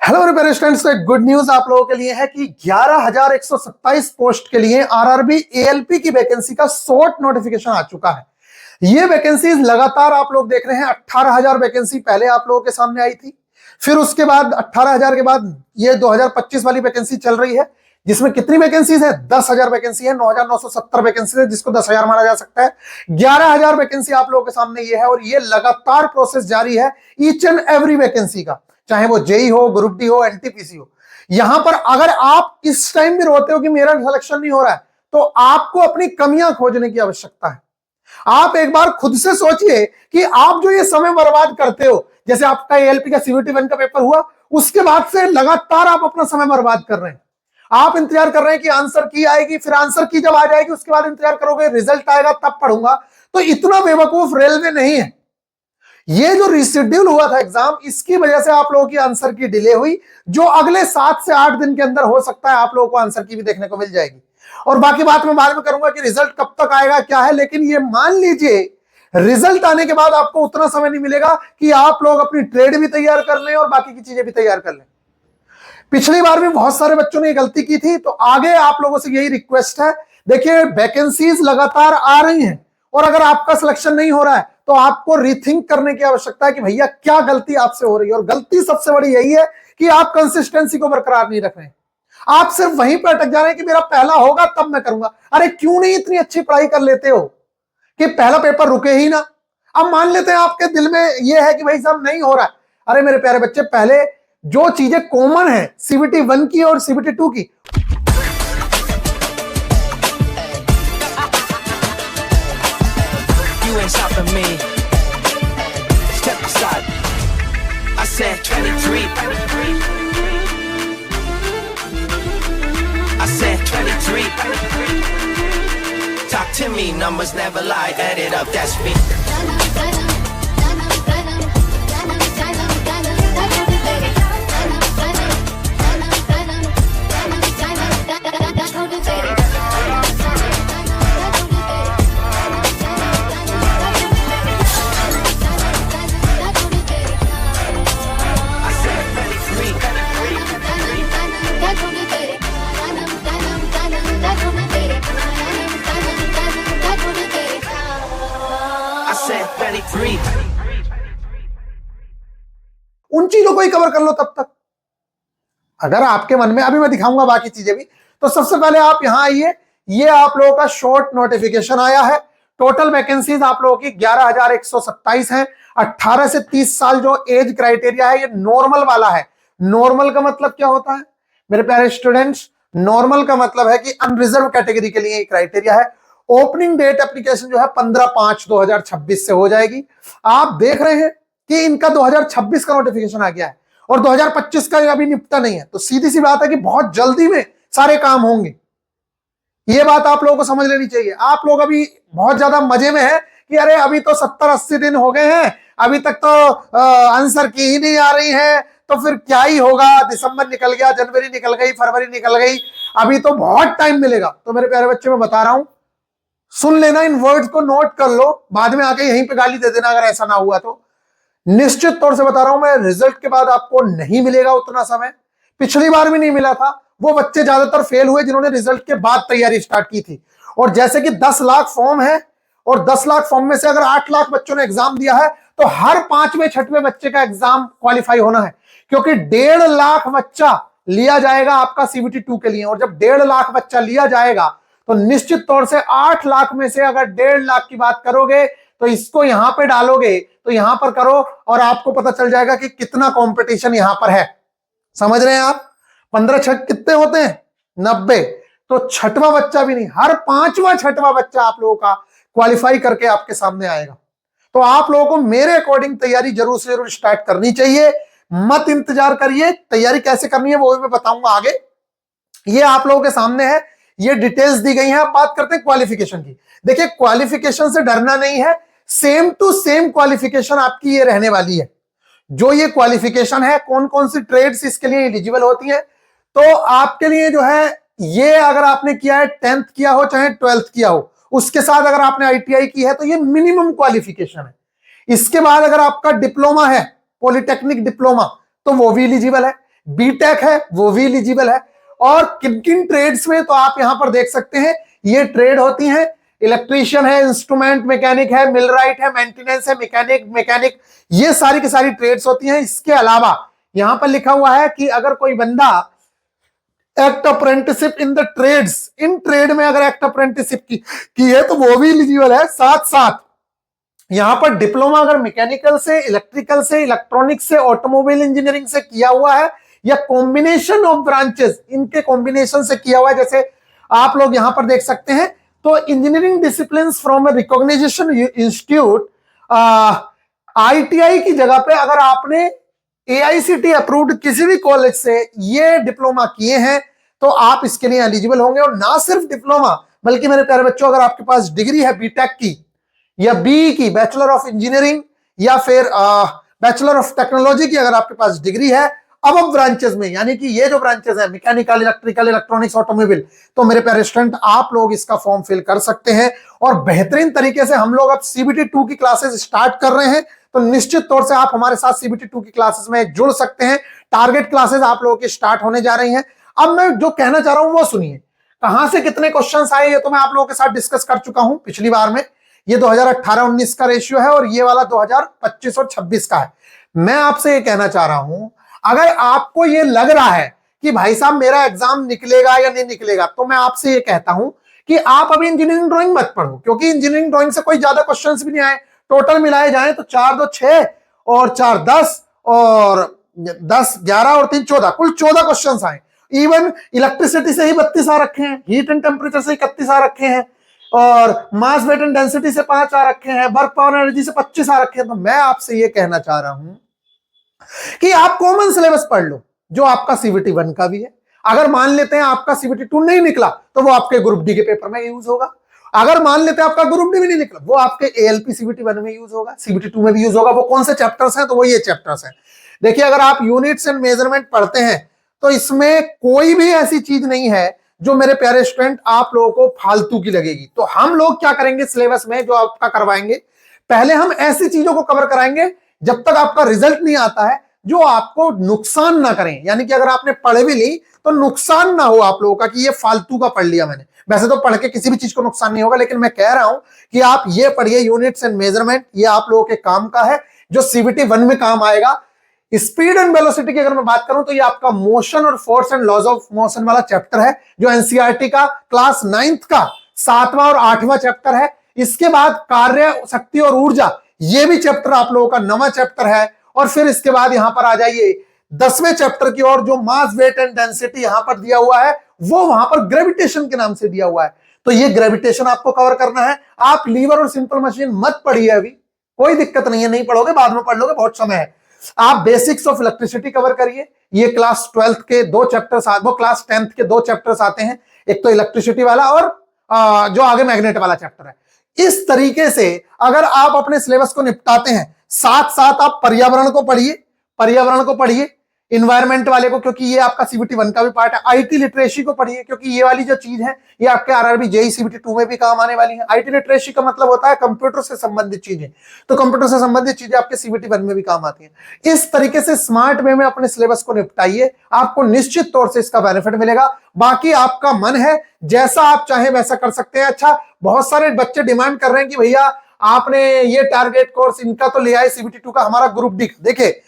Hello मेरे students, तो एक गुड न्यूज आप लोगों के लिए है कि 11,127 पोस्ट के लिए आरआरबी एएलपी की वैकेंसी का शॉर्ट नोटिफिकेशन आ चुका है। ये वैकेंसीज लगातार आप लोग देख रहे हैं। 18,000 वैकेंसी पहले आप लोगों के सामने आई थी, फिर उसके बाद 18,000 के बाद ये 2025 वाली वैकेंसी चल रही है, जिसमें कितनी वैकेंसीज है? 10,000 वैकेंसी है। 9,970 वैकेंसी है, जिसको 10,000 माना जा सकता है। 11,000 वैकेंसी आप लोगों के सामने ये है, और ये लगातार प्रोसेस जारी है ईच एंड एवरी वैकेंसी का, चाहे वो जेई हो, ग्रुप डी हो, एनटीपीसी हो। यहां पर अगर आप इस टाइम भी रोते हो कि मेरा सिलेक्शन नहीं हो रहा है, तो आपको अपनी कमियां खोजने की आवश्यकता है। आप एक बार खुद से सोचिए कि आप जो ये समय बर्बाद करते हो, जैसे आपका एएलपी का सीवीटी 1 का पेपर हुआ, उसके बाद से लगातार आप अपना समय बर्बाद कर रहे हैं। आप इंतजार कर रहे हैं कि आंसर की आएगी, फिर आंसर की जब आ जाएगी उसके बाद इंतजार करोगे रिजल्ट आएगा तब पढ़ूंगा। तो इतना बेवकूफ रेलवे नहीं है। ये जो रिशेड्यूल हुआ था एग्जाम, इसकी वजह से आप लोगों की आंसर की डिले हुई, जो अगले 7 से 8 दिन के अंदर हो सकता है आप लोगों को आंसर की भी देखने को मिल जाएगी। और बाकी बात मैं बाद में करूंगा कि रिजल्ट कब तक आएगा क्या है, लेकिन ये मान लीजिए रिजल्ट आने के बाद आपको उतना समय नहीं मिलेगा कि आप लोग अपनी ट्रेड भी तैयार कर लें और बाकी की चीजें भी तैयार कर लें। पिछली बार भी बहुत सारे बच्चों ने गलती की थी, तो आगे आप लोगों से यही रिक्वेस्ट है। देखिए, वैकेंसीज लगातार आ रही हैं, और अगर आपका सिलेक्शन नहीं हो रहा है तो आपको रीथिंक करने की आवश्यकता है कि भैया क्या गलती आपसे हो रही है। और गलती सबसे बड़ी यही है कि आप कंसिस्टेंसी को बरकरार नहीं रख रहे हैं। आप सिर्फ वहीं पर अटक जा रहे हैं कि मेरा पहला होगा तब मैं करूंगा। अरे क्यों नहीं इतनी अच्छी पढ़ाई कर लेते हो कि पहला पेपर रुके ही ना। अब मान लेते हैं आपके दिल में यह है कि भाई साहब नहीं हो रहा है। अरे मेरे प्यारे बच्चे, पहले जो चीजें कॉमन है सीबीटी 1 की और सीबीटी 2 की, stopping me. Step aside. I said 23. I said 23. Talk to me, numbers never lie. Add it up, that's me. उन चीजों को ही कवर कर लो तब तक। अगर आपके मन में, अभी मैं दिखाऊंगा बाकी चीजें भी, तो सबसे पहले आप यहां आइए। ये आप लोगों का शॉर्ट नोटिफिकेशन आया है। टोटल वैकेंसीज आप लोगों की 11,127 हैं। 18 से 30 साल जो एज क्राइटेरिया है, ये नॉर्मल वाला है। नॉर्मल का मतलब क्या होता है मेरे प्यारे स्टूडेंट्स? नॉर्मल का मतलब है कि अनरिजर्व कैटेगरी के लिए क्राइटेरिया है। ओपनिंग डेट एप्लीकेशन जो है 15/5/2026 से हो जाएगी। आप देख रहे हैं कि इनका 2026 का नोटिफिकेशन आ गया है, और 2025 का अभी निपटा नहीं है। तो सीधी सी बात है कि बहुत जल्दी में सारे काम होंगे। ये बात आप लोगों को समझ लेनी चाहिए। आप लोग अभी बहुत ज्यादा मजे में है कि अरे अभी तो 70-80 दिन हो गए हैं, अभी तक तो आंसर की ही नहीं आ रही है, तो फिर क्या ही होगा। दिसंबर निकल गया, जनवरी निकल गई, फरवरी निकल गई, अभी तो बहुत टाइम मिलेगा। तो मेरे प्यारे बच्चे, मैं बता रहा हूं, सुन लेना, इन वर्ड्स को नोट कर लो, बाद में आके यहीं पे गाली दे देना अगर ऐसा ना हुआ तो। निश्चित तौर से बता रहा हूं मैं, रिजल्ट के बाद आपको नहीं मिलेगा उतना समय। पिछली बार भी नहीं मिला था। वो बच्चे ज्यादातर फेल हुए जिन्होंने रिजल्ट के बाद तैयारी स्टार्ट की थी। और जैसे कि 10 लाख फॉर्म है, और 10 लाख फॉर्म में से अगर 8 लाख बच्चों ने एग्जाम दिया है, तो हर 5वें-6वें बच्चे का एग्जाम क्वालिफाई होना है, क्योंकि 1.5 लाख बच्चा लिया जाएगा आपका सीबीटी 2 के लिए। और जब 1.5 लाख बच्चा लिया जाएगा, तो निश्चित तौर से 8 लाख में से अगर 1.5 लाख की बात करोगे, तो इसको यहां पे डालोगे, तो यहां पर करो और आपको पता चल जाएगा कि कितना कंपटीशन यहां पर है। समझ रहे हैं आप? 15 कितने होते हैं? 90। तो 6वां बच्चा भी नहीं, हर 5वां-6वां बच्चा आप लोगों का क्वालिफाई करके आपके सामने आएगा। तो आप लोगों को मेरे अकॉर्डिंग तैयारी जरूर से जरूर स्टार्ट करनी चाहिए। मत इंतजार करिए। तैयारी कैसे करनी है वो भी मैं बताऊंगा आगे। ये आप लोगों के सामने है, ये डिटेल्स दी गई हैं। अब बात करते हैं क्वालिफिकेशन की। देखिए, क्वालिफिकेशन से डरना नहीं है। सेम टू सेम क्वालिफिकेशन आपकी ये रहने वाली है। जो ये क्वालिफिकेशन है, कौन कौन सी ट्रेड्स इसके लिए एलिजिबल होती हैं, तो आपके लिए जो है, ये अगर आपने किया है 10th किया हो चाहे 12th किया हो, उसके साथ अगर आपने आईटीआई की है, तो ये मिनिमम क्वालिफिकेशन है। इसके बाद अगर आपका डिप्लोमा है, पॉलिटेक्निक डिप्लोमा, तो वो भी एलिजिबल है। बीटेक है वो भी एलिजिबल है। और किन किन ट्रेड्स में, तो आप यहां पर देख सकते हैं ये ट्रेड होती हैं, इलेक्ट्रीशियन है, इंस्ट्रूमेंट मैकेनिक है, मिलराइट है, मेंटेनेंस है, मैकेनिक, ये सारी की सारी ट्रेड्स होती हैं। इसके अलावा यहां पर लिखा हुआ है कि अगर कोई बंदा act apprenticeship in the trades, इन ट्रेड में अगर एक्ट अप्रेंटिसशिप की है तो वो भी एलिजिबल है। साथ साथ यहां पर डिप्लोमा अगर मैकेनिकल से, इलेक्ट्रिकल से, इलेक्ट्रॉनिक से, ऑटोमोबाइल इंजीनियरिंग से किया हुआ है या कॉम्बिनेशन ऑफ ब्रांचेस, इनके कॉम्बिनेशन से किया हुआ है, जैसे आप लोग यहां पर देख सकते हैं, तो engineering discipline from A recognition institute, ITI की जगह पे अगर आपने एआईसीटी अप्रूव्ड किसी भी कॉलेज से ये डिप्लोमा किए हैं तो आप इसके लिए एलिजिबल होंगे। और ना सिर्फ डिप्लोमा, बल्कि मेरे प्यारे बच्चों अगर आपके पास डिग्री है बीटेक की या बीई की, बैचलर ऑफ इंजीनियरिंग या फिर बैचलर ऑफ टेक्नोलॉजी की अगर आपके पास डिग्री है अब ब्रांचेस में, यानी कि ये जो ब्रांचेस है मैकेनिकल, इलेक्ट्रिकल, इलेक्ट्रॉनिक्स, ऑटोमोबाइल, तो मेरे प्यारे स्टूडेंट आप लोग इसका फॉर्म फिल कर सकते हैं। और बेहतरीन तरीके से हम लोग अब सीबीटी 2 की क्लासेस स्टार्ट कर रहे हैं, तो निश्चित तौर से आप हमारे साथ सीबीटी 2 की क्लासेस में जुड़ सकते हैं। टारगेट क्लासेस आप लोगों की स्टार्ट होने जा रही हैं। अब मैं जो कहना चाह रहा हूं वो सुनिए, कहां से कितने क्वेश्चंस आए ये तो मैं आप लोगों के साथ डिस्कस कर चुका हूं पिछली बार में। ये 2018-19 का रेशियो है और ये वाला 2025 और 26 का है। मैं आपसे ये कहना चाह रहा हूं, अगर आपको ये लग रहा है कि भाई साहब मेरा एग्जाम निकलेगा या नहीं निकलेगा, तो मैं आपसे ये कहता हूं कि आप अभी इंजीनियरिंग ड्राइंग मत पढ़ो, क्योंकि इंजीनियरिंग ड्राइंग से कोई ज्यादा क्वेश्चंस भी नहीं आए। टोटल मिलाए जाए तो 4 2 6 और 4 10 और 10 11 और 3 14, कुल 14 क्वेश्चंस आए। इवन इलेक्ट्रिसिटी से ही 32 आ रखे हैं, हीट एंड टेम्परेचर से 31 आ रखे हैं, और मास वेट एंड डेंसिटी से 5 आ रखे हैं, वर्क पावर एनर्जी से 25 आ रखे हैं। तो मैं आपसे ये कहना चाह रहा हूं कि आप कॉमन सिलेबस पढ़ लो जो आपका सीबीटी 1 का भी है। अगर मान लेते हैं आपका सीबीटी 2 नहीं निकला तो वो आपके ग्रुप डी के पेपर में यूज होगा। अगर मान लेते हैं आपका ग्रुप डी भी नहीं निकला, वो आपके एएलपी सीबीटी 1 में यूज होगा, सीबीटी 2 में भी यूज होगा। वो कौन से चैप्टर्स हैं, तो वो ये चैप्टर्स हैं। देखिए अगर आप यूनिट्स एंड मेजरमेंट पढ़ते हैं तो इसमें कोई भी ऐसी चीज नहीं है जो मेरे प्यारे स्टूडेंट आप लोगों को फालतू की लगेगी। तो हम लोग क्या करेंगे सिलेबस में जो आपका करवाएंगे, पहले हम ऐसी चीजों को कवर कराएंगे जब तक आपका रिजल्ट नहीं आता है जो आपको नुकसान ना करें, यानी कि अगर आपने पढ़ भी ली तो नुकसान ना हो आप लोगों का कि ये फालतू का पढ़ लिया मैंने। वैसे तो पढ़ के किसी भी चीज को नुकसान नहीं होगा, लेकिन मैं कह रहा हूं कि आप ये पढ़िए यूनिट्स एंड मेजरमेंट, ये आप लोगों के काम का है जो सीबीटी 1 में काम आएगा। स्पीड एंड वेलोसिटी की अगर मैं बात करूं तो ये आपका मोशन और force and laws of motion वाला चैप्टर है जो एनसीईआरटी का क्लास 9th का 7वां और 8वां चैप्टर है। इसके बाद कार्य, शक्ति और ऊर्जा, ये भी चैप्टर आप लोगों का 9वां चैप्टर है। और फिर इसके बाद यहां पर आ जाइए 10वें चैप्टर की ओर, जो मास वेट एंड डेंसिटी यहां पर दिया हुआ है वो वहां पर ग्रेविटेशन के नाम से दिया हुआ है। तो ये ग्रेविटेशन आपको कवर करना है। आप लीवर और सिंपल मशीन मत पढ़िए अभी, कोई दिक्कत नहीं है, नहीं पढ़ोगे बाद में पढ़ लोगे, बहुत समय है। आप बेसिक्स ऑफ इलेक्ट्रिसिटी कवर करिए, ये क्लास 12th के 2 चैप्टर्स, वो क्लास 10th के 2 चैप्टर्स आते हैं, एक तो इलेक्ट्रिसिटी वाला और जो आगे मैग्नेट वाला चैप्टर है। इस तरीके से अगर आप अपने सिलेबस को निपटाते हैं, साथ साथ आप पर्यावरण को पढ़िए, इन्वायरमेंट वाले को, क्योंकि ये आपका सीबीटी 1 का भी पार्ट है। आईटी लिटरेसी को पढ़िए, क्योंकि ये वाली जो चीज है ये आपके आरआरबी जेईई सीबीटी 2 में भी काम आने वाली है। आईटी लिटरेसी का मतलब होता है कंप्यूटर से संबंधित चीजें, तो कंप्यूटर से संबंधित चीजें आपके सीबीटी 1 में भी काम आती हैं। इस तरीके से स्मार्ट वे में अपने सिलेबस को निपटाइए, आपको निश्चित तौर से इसका बेनिफिट मिलेगा। बाकी आपका मन है, जैसा आप चाहे वैसा कर सकते हैं। अच्छा, बहुत सारे बच्चे डिमांड कर रहे हैं कि भैया आपने ये टारगेट कोर्स इनका तो ले आए सीबीटी 2 का, हमारा ग्रुप डी। देखिए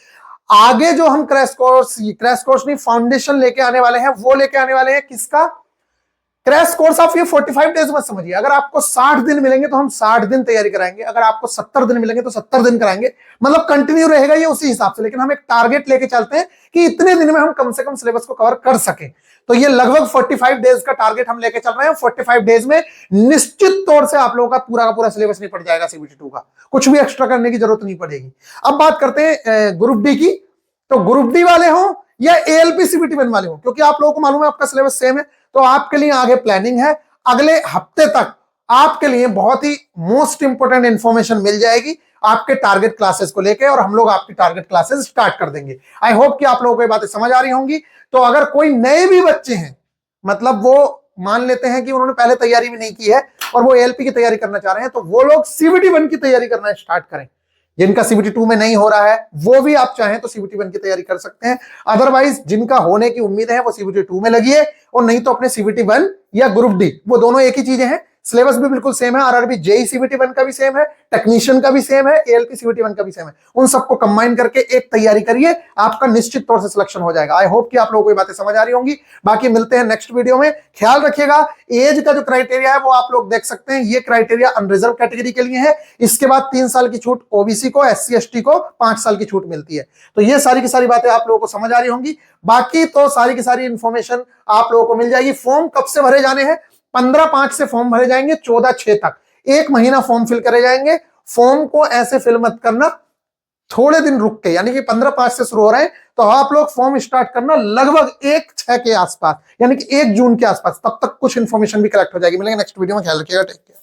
आगे जो हम क्रैश कोर्स नहीं, फाउंडेशन लेके आने वाले हैं, वो लेके आने वाले हैं किसका, क्रैश कोर्स। आप ये 45 डेज मत समझिए। अगर आपको 60 दिन मिलेंगे तो हम 60 दिन तैयारी कराएंगे, अगर आपको 70 दिन मिलेंगे तो 70 दिन कराएंगे, मतलब कंटिन्यू रहेगा ये उसी हिसाब से। लेकिन हम एक टारगेट लेके चलते हैं कि इतने दिन में हम कम से कम सिलेबस को कवर कर सके। तो ये लगभग 45 डेज का टारगेट हम लेके चल रहे हैं। 45 डेज में निश्चित तौर से आप लोगों का पूरा सिलेबस नहीं पड़ जाएगा सीबीटी 2 का, कुछ भी एक्स्ट्रा करने की जरूरत नहीं पड़ेगी। अब बात करते हैं ग्रुप डी की। तो ग्रुप डी वाले हो या एएलपी सीबीटी 1 वाले हो, क्योंकि आप लोगों को मालूम है आपका सिलेबस सेम है, तो आपके लिए आगे प्लानिंग है। अगले हफ्ते तक आपके लिए बहुत ही मोस्ट इंपोर्टेंट इंफॉर्मेशन मिल जाएगी आपके टारगेट क्लासेस को लेके, और हम लोग आपकी टारगेट क्लासेस स्टार्ट कर देंगे। आई होप कि आप लोगों को ये बातें समझ आ रही होंगी। तो अगर कोई नए भी बच्चे हैं, मतलब वो मान लेते हैं कि उन्होंने पहले तैयारी भी नहीं की है और वो एएलपी की तैयारी करना चाह रहे हैं, तो वो लोग सीबीटी 1 की तैयारी करना स्टार्ट करें। जिनका सीबीटी 2 में नहीं हो रहा है वो भी आप चाहें तो सीबीटी 1 की तैयारी कर सकते हैं। अदरवाइज जिनका होने की उम्मीद है वो सीबीटी 2 में लगिए, और नहीं तो अपने सीबीटी 1 या ग्रुप डी, वो दोनों एक ही चीजें हैं, सिलेबस भी बिल्कुल सेम है। आरआरबी जेई सीबीटी 1 का भी सेम है, टेक्नीशियन का भी सेम है, एएलपी सीबीटी 1 का भी सेम है। उन सबको कंबाइन करके एक तैयारी करिए, आपका निश्चित तौर से सिलेक्शन हो जाएगा। आई होप कि आप लोगों को ये बातें समझ आ रही होंगी। बाकी मिलते हैं नेक्स्ट वीडियो में। ख्याल रखिएगा, एज का जो क्राइटेरिया है वो आप लोग देख सकते हैं, ये क्राइटेरिया अनरिजर्व कैटेगरी के लिए है। इसके बाद 3 साल की छूट ओबीसी को, एससी एसटी को 5 साल की छूट मिलती है। तो ये सारी की सारी बातें आप लोगों को समझ आ रही होंगी। बाकी तो सारी की सारी इंफॉर्मेशन आप लोगों को मिल जाएगी। फॉर्म कब से भरे जाने हैं? 15/5 से फॉर्म भरे जाएंगे, 14/6 तक 1 महीना फॉर्म फिल करे जाएंगे। फॉर्म को ऐसे फिल मत करना थोड़े दिन रुक के, यानी कि 15/5 से शुरू हो रहे हैं तो आप लोग फॉर्म स्टार्ट करना लगभग 1/6 के आसपास, यानी कि 1 जून के आसपास, तब तक कुछ इंफॉर्मेशन भी कलेक्ट हो जाएगी। मिलेंगे नेक्स्ट वीडियो में, ख्याल रखिएगा, टेक केयर।